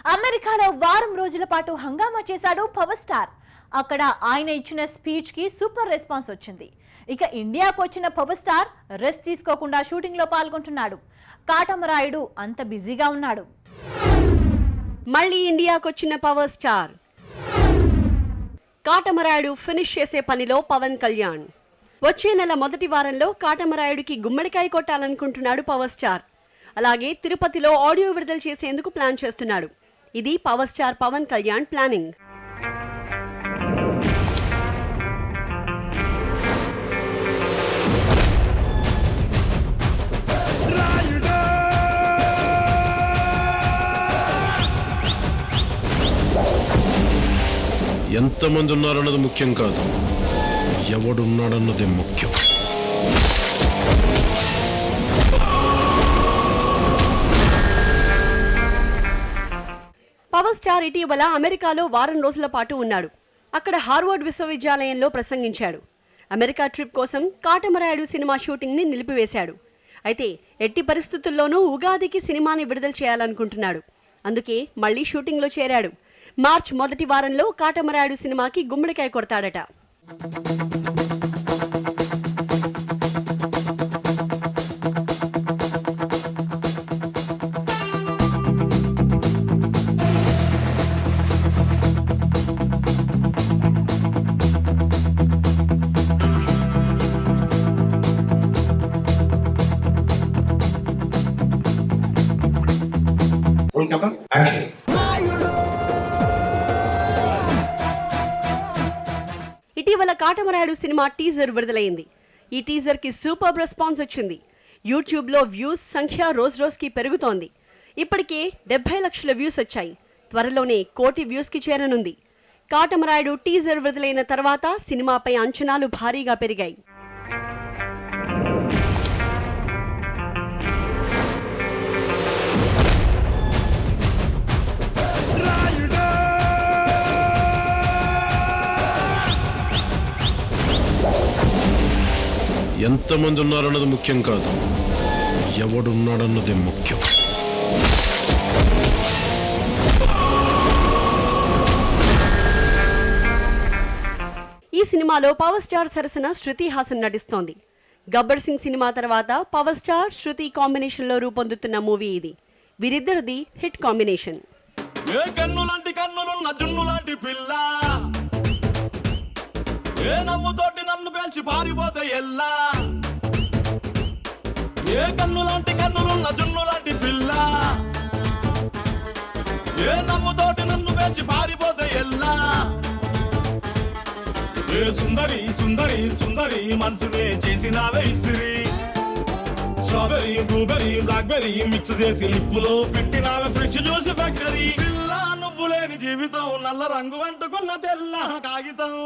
అమెరికాలో వారం రోజుల పాటు హంగామా చేశాడు పవర్ స్టార్. అక్కడ ఆయన ఇచ్చిన స్పీచ్ కి సూపర్ రెస్పాన్స్ వచ్చింది. ఇక ఇండియాకు వచ్చిన పవర్ స్టార్ రెస్ట్ తీసుకోకుండా షూటింగ్ లో పాల్గొంటున్నాడు. కాటమరాయుడు అంత బిజీగా ఉన్నాడు. మళ్ళీ ఇండియాకు వచ్చిన పవర్ స్టార్ కాటమరాయుడు ఫినిష్ చేసే పనిలో పవన్ కళ్యాణ్. వచ్చే నెల మొదటి వారంలో కాటమరాయుడికి గుమ్మడికాయ కొట్టాలనుకుంటున్నాడు పవర్ స్టార్. అలాగే తిరుపతిలో ఆడియో విడుదల చేసేందుకు ప్లాన్ చేస్తున్నాడు. ఇది power star Pawan Kalyan planning. ఎంతమంది ఉన్నారన్నది ముఖ్యం కాదు, ఎవడున్నాడన్నదే ముఖ్యం. పవర్ స్టార్ ఇటీవల అమెరికాలో వారం రోజుల పాటు ఉన్నాడు. అక్కడ హార్వర్డ్ విశ్వవిద్యాలయంలో ప్రసంగించాడు. అమెరికా ట్రిప్ కోసం కాటమరాయుడు సినిమా షూటింగ్ ని నిలిపివేశాడు. అయితే ఎట్టి పరిస్థితుల్లోనూ ఉగాదికి సినిమాని విడుదల చేయాలనుకుంటున్నాడు. అందుకే మళ్లీ షూటింగ్ లో చేరాడు. మార్చ్ మొదటి వారంలో కాటమరాయుడు సినిమాకి గుమ్మడికాయ కొడతాడట. ఇటీవల కాటమరాయుడు సినిమా టీజర్ విడుదలైంది. ఈ టీజర్ కి సూపర్ రెస్పాన్స్ వచ్చింది. యూట్యూబ్ లో వ్యూస్ సంఖ్య రోజుకి పెరుగుతోంది. ఇప్పటికే 70 లక్షల వ్యూస్ వచ్చాయి. త్వరలోనే 1 కోటి వ్యూస్ కి చేరనుంది. కాటమరాయుడు టీజర్ విడుదలైన తర్వాత సినిమాపై అంచనాలు భారీగా పెరిగాయి. ఎంతమంది ఉన్నారన్నది ముఖ్యం కాదు, ఎవడున్నాడన్నదే ముఖ్యం. ఈ సినిమాలో పవర్ స్టార్ సరసన శృతి హాసన్ నటిస్తోంది. గబ్బర్ సింగ్ సినిమా తర్వాత పవర్ స్టార్ శృతి కాంబినేషన్ లో రూపొందుతున్న మూవీ ఇది. వీరిద్దరిది హిట్ కాంబినేషన్. ఏ నవ్వుతోటి నన్ను పేల్చి పారిపోతే ఎల్లా, ఏ కన్ను లాంటి కన్నులున్న జున్ను లాంటి పిల్ల, ఏ నవ్వుతోటి నన్ను పేల్చి పారిపోతే ఎల్లా, ఏ సుందరి సుందరి సుందరి మనసునే చేసినావే ఇస్త్రీ, స్ట్రాబెరీ బ్లూబెరీ బ్లాక్బెరీ మిక్స్ చేసి లిప్పులో పెట్టినావే ఫ్రెష్ జ్యూస్ ఫ్యాక్టరీ. పిల్ల నువ్వు లేని జీవితం నల్ల రంగు అంటుకున్న తెల్ల కాగితం.